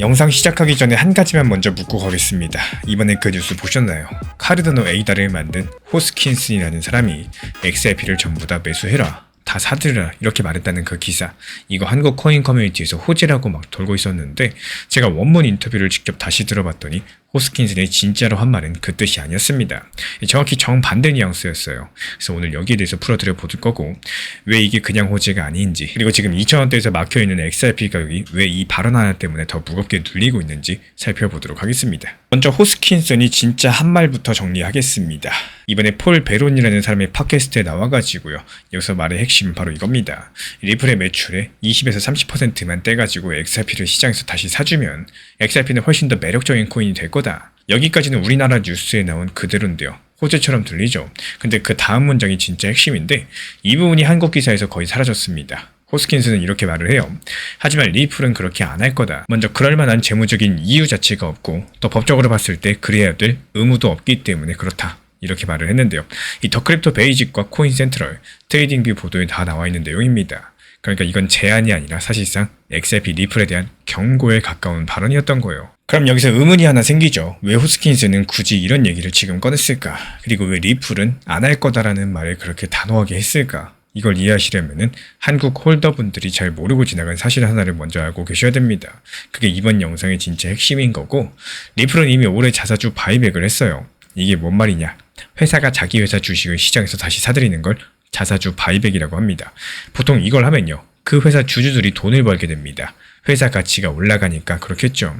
영상 시작하기 전에 한 가지만 먼저 묻고 가겠습니다. 이번에 그 뉴스 보셨나요? 카르다노 에이다를 만든 호스킨슨이라는 사람이 XRP를 전부 다 매수해라, 다 사들으라 이렇게 말했다는 그 기사. 이거 한국 코인 커뮤니티에서 호재라고 막 돌고 있었는데 제가 원문 인터뷰를 직접 다시 들어봤더니 호스킨슨이 진짜로 한 말은 그 뜻이 아니었습니다. 정확히 정반대 뉘앙스였어요. 그래서 오늘 여기에 대해서 풀어드려 볼 거고, 왜 이게 그냥 호재가 아닌지, 그리고 지금 2,000원대에서 막혀있는 XRP 가격이 왜 이 발언 하나 때문에 더 무겁게 눌리고 있는지 살펴보도록 하겠습니다. 먼저 호스킨슨이 진짜 한 말부터 정리하겠습니다. 이번에 폴 베론이라는 사람의 팟캐스트에 나와가지고요, 여기서 말의 핵심은 바로 이겁니다. 리플의 매출의 20에서 30%만 떼가지고 XRP를 시장에서 다시 사주면 XRP는 훨씬 더 매력적인 코인이 될 거다. 여기까지는 우리나라 뉴스에 나온 그대로인데요. 호재처럼 들리죠. 근데 그 다음 문장이 진짜 핵심인데 이 부분이 한국 기사에서 거의 사라졌습니다. 호스킨슨은 이렇게 말을 해요. 하지만 리플은 그렇게 안 할 거다. 먼저 그럴 만한 재무적인 이유 자체가 없고, 또 법적으로 봤을 때 그래야 될 의무도 없기 때문에 그렇다. 이렇게 말을 했는데요. 이 더 크립토 베이직과 코인 센트럴, 트레이딩뷰 보도에 다 나와 있는 내용입니다. 그러니까 이건 제안이 아니라 사실상 XRP 리플에 대한 경고에 가까운 발언이었던 거예요. 그럼 여기서 의문이 하나 생기죠. 왜 호스킨슨은 굳이 이런 얘기를 지금 꺼냈을까? 그리고 왜 리플은 안 할 거다라는 말을 그렇게 단호하게 했을까? 이걸 이해하시려면은 한국 홀더분들이 잘 모르고 지나간 사실 하나를 먼저 알고 계셔야 됩니다. 그게 이번 영상의 진짜 핵심인 거고, 리플은 이미 올해 자사주 바이백을 했어요. 이게 뭔 말이냐? 회사가 자기 회사 주식을 시장에서 다시 사들이는 걸 자사주 바이백이라고 합니다. 보통 이걸 하면요, 그 회사 주주들이 돈을 벌게 됩니다. 회사 가치가 올라가니까 그렇겠죠.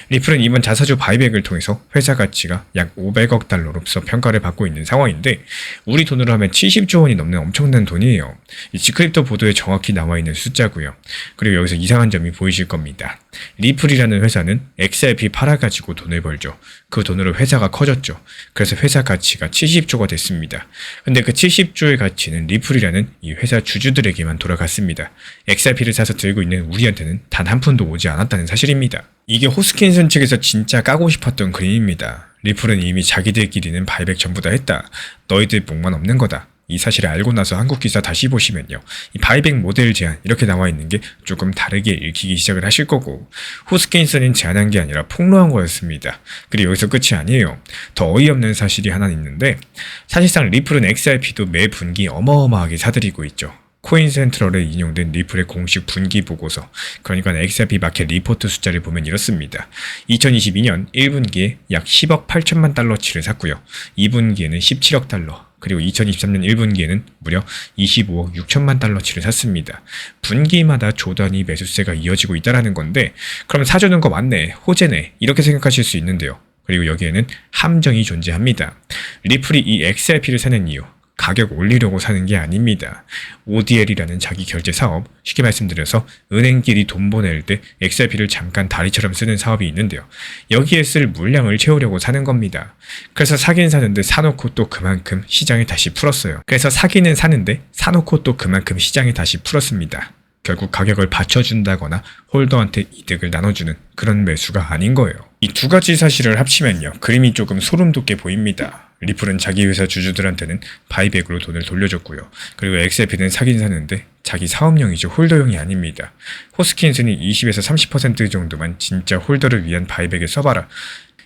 리플은 이번 자사주 바이백을 통해서 회사 가치가 약 500억 달러로서 평가를 받고 있는 상황인데, 우리 돈으로 하면 70조 원이 넘는 엄청난 돈이에요. 이 지크립토 보도에 정확히 나와 있는 숫자고요. 그리고 여기서 이상한 점이 보이실 겁니다. 리플이라는 회사는 XRP 팔아가지고 돈을 벌죠. 그 돈으로 회사가 커졌죠. 그래서 회사 가치가 70조가 됐습니다. 근데 그 70조의 가치는 리플이라는 이 회사 주주들에게만 돌아갔습니다. XRP를 사서 들고 있는 우리한테는 단 한 푼도 오지 않았다는 사실입니다. 이게 호스킨슨 측에서 진짜 까고 싶었던 그림입니다. 리플은 이미 자기들끼리는 바이백 전부 다 했다. 너희들 목만 없는 거다. 이 사실을 알고 나서 한국 기사 다시 보시면요, 이 바이백 모델 제안 이렇게 나와 있는 게 조금 다르게 읽히기 시작을 하실 거고, 호스킨슨은 제안한 게 아니라 폭로한 거였습니다. 그리고 여기서 끝이 아니에요. 더 어이없는 사실이 하나 있는데, 사실상 리플은 XRP도 매 분기 어마어마하게 사들이고 있죠. 코인 센트럴에 인용된 리플의 공식 분기 보고서, 그러니까 XRP 마켓 리포트 숫자를 보면 이렇습니다. 2022년 1분기에 약 10억 8천만 달러치를 샀고요. 2분기에는 17억 달러, 그리고 2023년 1분기에는 무려 25억 6천만 달러치를 샀습니다. 분기마다 조단위 매수세가 이어지고 있다는 건데, 그럼 사주는 거 맞네, 호재네, 이렇게 생각하실 수 있는데요. 그리고 여기에는 함정이 존재합니다. 리플이 이 XRP를 사는 이유, 가격 올리려고 사는 게 아닙니다. ODL이라는 자기 결제 사업, 쉽게 말씀드려서 은행끼리 돈 보낼 때 XRP를 잠깐 다리처럼 쓰는 사업이 있는데요. 여기에 쓸 물량을 채우려고 사는 겁니다. 그래서 사긴 사는데 사놓고 또 그만큼 시장에 다시 풀었어요. 그래서 사기는 사는데 사놓고 또 그만큼 시장에 다시 풀었습니다. 결국 가격을 받쳐준다거나 홀더한테 이득을 나눠주는 그런 매수가 아닌 거예요. 이 두 가지 사실을 합치면요, 그림이 조금 소름 돋게 보입니다. 리플은 자기 회사 주주들한테는 바이백으로 돈을 돌려줬고요. 그리고 XRP는 사긴 사는데 자기 사업용이죠, 홀더용이 아닙니다. 호스킨슨이 20에서 30% 정도만 진짜 홀더를 위한 바이백에 써봐라,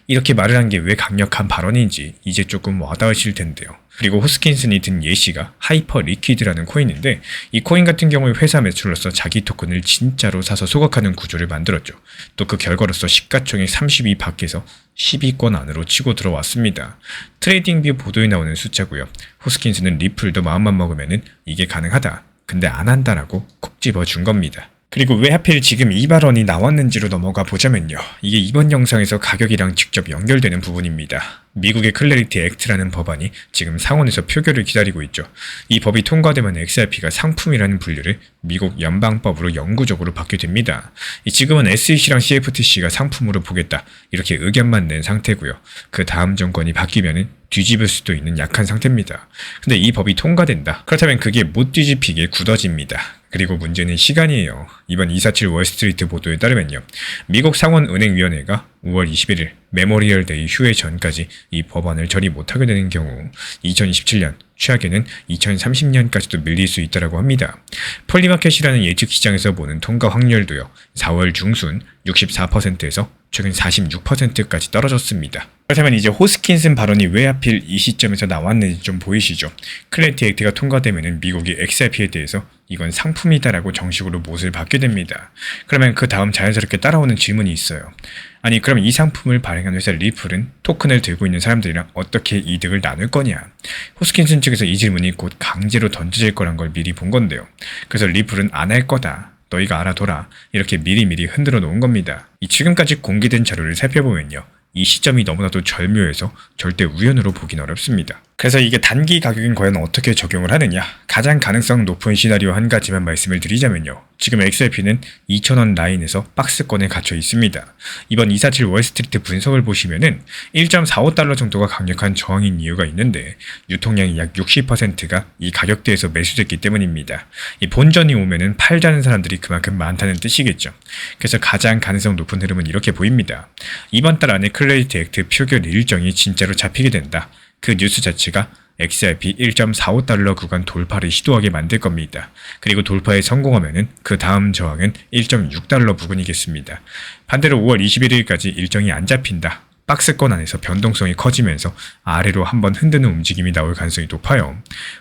이렇게 말을 한 게 왜 강력한 발언인지 이제 조금 와닿으실 텐데요. 그리고 호스킨슨이 든 예시가 하이퍼 리퀴드라는 코인인데, 이 코인 같은 경우에 회사 매출로서 자기 토큰을 진짜로 사서 소각하는 구조를 만들었죠. 또 그 결과로서 시가총액 30위 밖에서 10위권 안으로 치고 들어왔습니다. 트레이딩뷰 보도에 나오는 숫자고요. 호스킨슨은 리플도 마음만 먹으면은 이게 가능하다, 근데 안 한다라고 콕 집어준 겁니다. 그리고 왜 하필 지금 이 발언이 나왔는지로 넘어가 보자면요, 이게 이번 영상에서 가격이랑 직접 연결되는 부분입니다. 미국의 클래리티 액트라는 법안이 지금 상원에서 표결을 기다리고 있죠. 이 법이 통과되면 XRP가 상품이라는 분류를 미국 연방법으로 영구적으로 받게 됩니다. 지금은 SEC랑 CFTC가 상품으로 보겠다, 이렇게 의견만 낸 상태고요. 그 다음 정권이 바뀌면은 뒤집을 수도 있는 약한 상태입니다. 근데 이 법이 통과된다, 그렇다면 그게 못 뒤집히게 굳어집니다. 그리고 문제는 시간이에요. 이번 247 월스트리트 보도에 따르면요, 미국 상원은행위원회가 5월 21일 메모리얼 데이 휴회 전까지 이 법안을 처리 못하게 되는 경우 2027년, 최악에는 2030년까지도 밀릴 수 있다고 합니다. 폴리마켓이라는 예측 시장에서 보는 통과 확률도요. 4월 중순 64%에서 최근 46%까지 떨어졌습니다. 그렇다면 이제 호스킨슨 발언이 왜 하필 이 시점에서 나왔는지 좀 보이시죠? 클래리티 액트가 통과되면 미국이 XRP에 대해서 이건 상품이다라고 정식으로 못을 받게 됩니다. 그러면 그 다음 자연스럽게 따라오는 질문이 있어요. 아니 그럼 이 상품을 발행한 회사 리플은 토큰을 들고 있는 사람들이랑 어떻게 이득을 나눌 거냐? 호스킨슨 측에서 이 질문이 곧 강제로 던져질 거란 걸 미리 본 건데요. 그래서 리플은 안 할 거다. 너희가 알아둬라. 이렇게 미리미리 흔들어 놓은 겁니다. 이 지금까지 공개된 자료를 살펴보면요. 이 시점이 너무나도 절묘해서 절대 우연으로 보긴 어렵습니다. 그래서 이게 단기 가격인 과연 어떻게 적용을 하느냐? 가장 가능성 높은 시나리오 한 가지만 말씀을 드리자면요. 지금 XRP는 2,000원 라인에서 박스권에 갇혀 있습니다. 이번 247 월스트리트 분석을 보시면은 1.45달러 정도가 강력한 저항인 이유가 있는데 유통량이 약 60%가 이 가격대에서 매수됐기 때문입니다. 이 본전이 오면은 팔자는 사람들이 그만큼 많다는 뜻이겠죠. 그래서 가장 가능성 높은 흐름은 이렇게 보입니다. 이번 달 안에 클래리티 액트 표결 일정이 진짜로 잡히게 된다. 그 뉴스 자체가 XRP 1.45달러 구간 돌파를 시도하게 만들 겁니다. 그리고 돌파에 성공하면은 그 다음 저항은 1.6달러 부근이겠습니다. 반대로 5월 21일까지 일정이 안 잡힌다. 박스권 안에서 변동성이 커지면서 아래로 한번 흔드는 움직임이 나올 가능성이 높아요.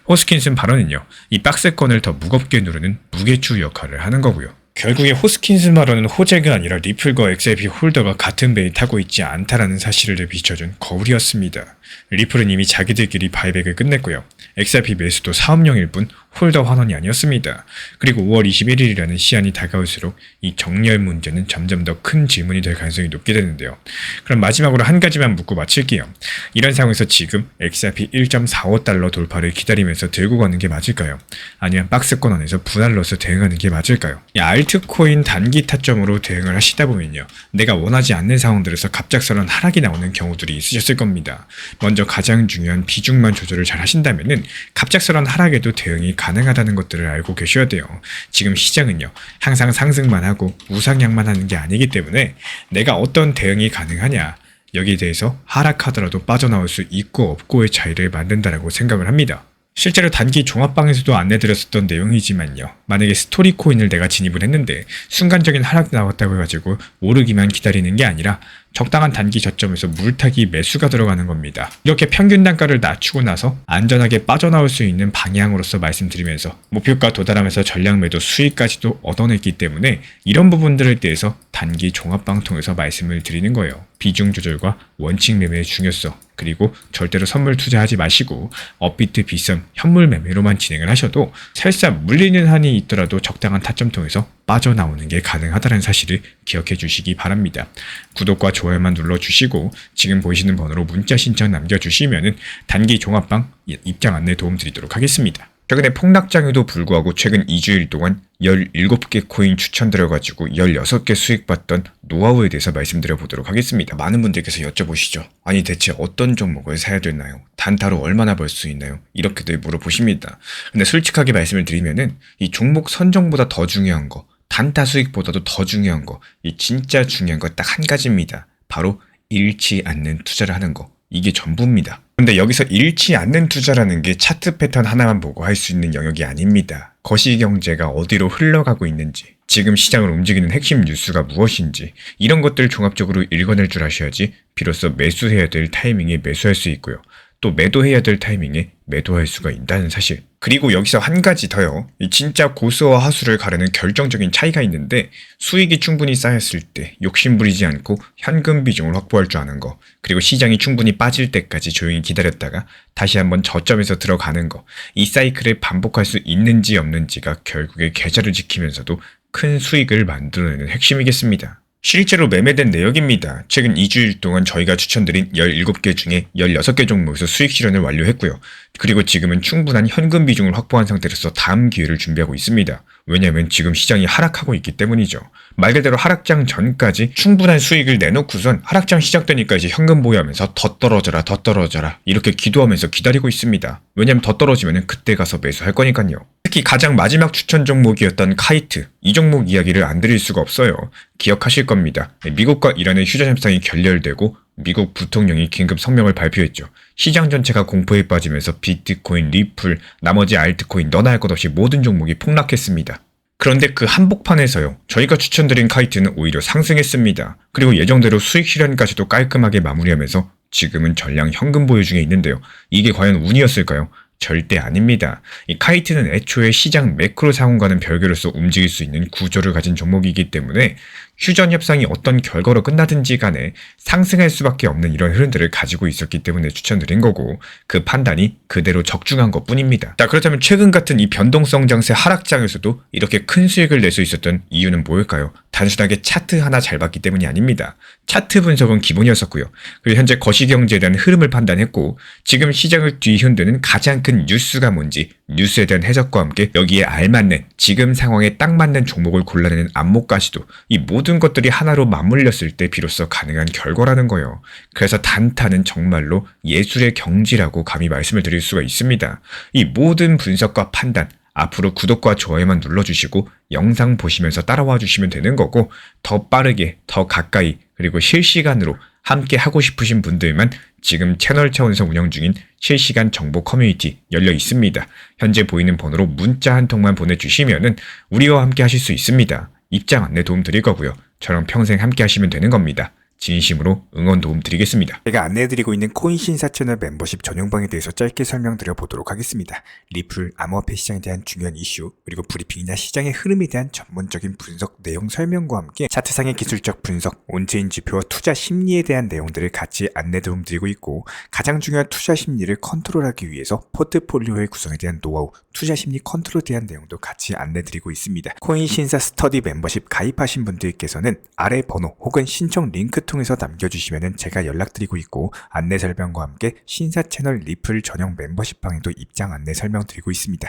호스킨슨 발언은요. 이 박스권을 더 무겁게 누르는 무게추 역할을 하는 거고요. 결국에 호스킨슨 발언은 호재가 아니라 리플과 XRP 홀더가 같은 배에 타고 있지 않다라는 사실을 비춰준 거울이었습니다. 리플은 이미 자기들끼리 바이백을 끝냈고요. XRP 매수도 사업용일 뿐 홀더 환원이 아니었습니다. 그리고 5월 21일이라는 시한이 다가올수록 이 정렬 문제는 점점 더 큰 질문이 될 가능성이 높게 되는데요. 그럼 마지막으로 한 가지만 묻고 마칠게요. 이런 상황에서 지금 XRP 1.45달러 돌파를 기다리면서 들고 가는 게 맞을까요? 아니면 박스권 안에서 분할로서 대응하는 게 맞을까요? 알트코인 단기 타점으로 대응을 하시다 보면요. 내가 원하지 않는 상황들에서 갑작스러운 하락이 나오는 경우들이 있으셨을 겁니다. 먼저 가장 중요한 비중만 조절을 잘 하신다면은 갑작스러운 하락에도 대응이 가능하다는 것들을 알고 계셔야 돼요. 지금 시장은요. 항상 상승만 하고 우상향만 하는 게 아니기 때문에 내가 어떤 대응이 가능하냐 여기에 대해서 하락하더라도 빠져나올 수 있고 없고의 차이를 만든다라고 생각을 합니다. 실제로 단기 종합방에서도 안내드렸었던 내용이지만요. 만약에 스토리 코인을 내가 진입을 했는데 순간적인 하락 나왔다고 해가지고 오르기만 기다리는 게 아니라 적당한 단기 저점에서 물타기 매수가 들어가는 겁니다. 이렇게 평균 단가를 낮추고 나서 안전하게 빠져나올 수 있는 방향으로서 말씀드리면서 목표가 도달하면서 전량 매도 수익까지도 얻어냈기 때문에 이런 부분들에 대해서 단기 종합방 통해서 말씀을 드리는 거예요. 비중 조절과 원칙 매매의 중요성 그리고 절대로 선물 투자하지 마시고 업비트 빗선 현물 매매로만 진행을 하셔도 설사 물리는 한이 있더라도 적당한 타점 통해서 빠져나오는 게 가능하다는 사실을 기억해 주시기 바랍니다. 구독과 좋아요만 눌러주시고 지금 보이시는 번호로 문자 신청 남겨주시면 단기 종합방 입장 안내 도움 드리도록 하겠습니다. 최근에 폭락장에도 불구하고 최근 2주일 동안 17개 코인 추천드려가지고 16개 수익봤던 노하우에 대해서 말씀드려보도록 하겠습니다. 많은 분들께서 여쭤보시죠. 아니 대체 어떤 종목을 사야 되나요? 단타로 얼마나 벌 수 있나요? 이렇게들 물어보십니다. 근데 솔직하게 말씀을 드리면은 이 종목 선정보다 더 중요한 거 단타 수익보다도 더 중요한 거, 이 진짜 중요한 거 딱 한 가지입니다. 바로 잃지 않는 투자를 하는 거. 이게 전부입니다. 근데 여기서 잃지 않는 투자라는 게 차트 패턴 하나만 보고 할 수 있는 영역이 아닙니다. 거시경제가 어디로 흘러가고 있는지, 지금 시장을 움직이는 핵심 뉴스가 무엇인지 이런 것들을 종합적으로 읽어낼 줄 아셔야지 비로소 매수해야 될 타이밍에 매수할 수 있고요. 또 매도해야 될 타이밍에 매도할 수가 있다는 사실. 그리고 여기서 한 가지 더요. 이 진짜 고수와 하수를 가르는 결정적인 차이가 있는데 수익이 충분히 쌓였을 때 욕심부리지 않고 현금 비중을 확보할 줄 아는 거 그리고 시장이 충분히 빠질 때까지 조용히 기다렸다가 다시 한번 저점에서 들어가는 거 이 사이클을 반복할 수 있는지 없는지가 결국에 계좌를 지키면서도 큰 수익을 만들어내는 핵심이겠습니다. 실제로 매매된 내역입니다. 최근 2주일 동안 저희가 추천드린 17개 중에 16개 종목에서 수익 실현을 완료했고요. 그리고 지금은 충분한 현금 비중을 확보한 상태로서 다음 기회를 준비하고 있습니다. 왜냐하면 지금 시장이 하락하고 있기 때문이죠. 말 그대로 하락장 전까지 충분한 수익을 내놓고선 하락장 시작되니까 이제 현금 보유하면서 더 떨어져라 이렇게 기도하면서 기다리고 있습니다. 왜냐하면 더 떨어지면 그때 가서 매수할 거니까요. 특히 가장 마지막 추천 종목이었던 카이트, 이 종목 이야기를 안 드릴 수가 없어요. 기억하실 겁니다. 미국과 이란의 휴전 협상이 결렬되고 미국 부통령이 긴급 성명을 발표했죠. 시장 전체가 공포에 빠지면서 비트코인, 리플, 나머지 알트코인 너나 할 것 없이 모든 종목이 폭락했습니다. 그런데 그 한복판에서요, 저희가 추천드린 카이트는 오히려 상승했습니다. 그리고 예정대로 수익 실현까지도 깔끔하게 마무리하면서 지금은 전량 현금 보유 중에 있는데요. 이게 과연 운이었을까요? 절대 아닙니다. 이 카이트는 애초에 시장 매크로 상황과는 별개로서 움직일 수 있는 구조를 가진 종목이기 때문에 휴전 협상이 어떤 결과로 끝나든지 간에 상승할 수밖에 없는 이런 흐름들을 가지고 있었기 때문에 추천드린 거고, 그 판단이 그대로 적중한 것 뿐입니다. 자, 그렇다면 최근 같은 이 변동성 장세 하락장에서도 이렇게 큰 수익을 낼 수 있었던 이유는 뭘까요? 단순하게 차트 하나 잘 봤기 때문이 아닙니다. 차트 분석은 기본이었었고요. 그리고 현재 거시경제에 대한 흐름을 판단했고, 지금 시장을 뒤흔드는 가장 큰 뉴스가 뭔지 뉴스에 대한 해석과 함께 여기에 알맞는 지금 상황에 딱 맞는 종목을 골라내는 안목까지도, 이 모든 것들이 하나로 맞물렸을 때 비로소 가능한 결과라는 거예요. 그래서 단타는 정말로 예술의 경지라고 감히 말씀을 드릴 수가 있습니다. 이 모든 분석과 판단, 앞으로 구독과 좋아요만 눌러주시고 영상 보시면서 따라와 주시면 되는 거고, 더 빠르게, 더 가까이, 그리고 실시간으로 함께 하고 싶으신 분들만 지금 채널 차원에서 운영 중인 실시간 정보 커뮤니티 열려 있습니다. 현재 보이는 번호로 문자 한 통만 보내주시면은 우리와 함께 하실 수 있습니다. 입장 안내 도움 드릴 거고요. 저랑 평생 함께 하시면 되는 겁니다. 진심으로 응원 도움 드리겠습니다. 제가 안내해드리고 있는 코인 신사 채널 멤버십 전용방에 대해서 짧게 설명드려 보도록 하겠습니다. 리플, 암호화폐 시장에 대한 중요한 이슈, 그리고 브리핑이나 시장의 흐름에 대한 전문적인 분석 내용 설명과 함께 차트상의 기술적 분석, 온체인 지표와 투자 심리에 대한 내용들을 같이 안내 도움 드리고 있고, 가장 중요한 투자 심리를 컨트롤하기 위해서 포트폴리오의 구성에 대한 노하우, 투자 심리 컨트롤에 대한 내용도 같이 안내 드리고 있습니다. 코인 신사 스터디 멤버십 가입하신 분들께서는 아래 번호 혹은 신청 링크 통해서 남겨주시면 제가 연락드리고 있고, 안내 설명과 함께 신사 채널 리플 전용 멤버십 방에도 입장 안내 설명드리고 있습니다.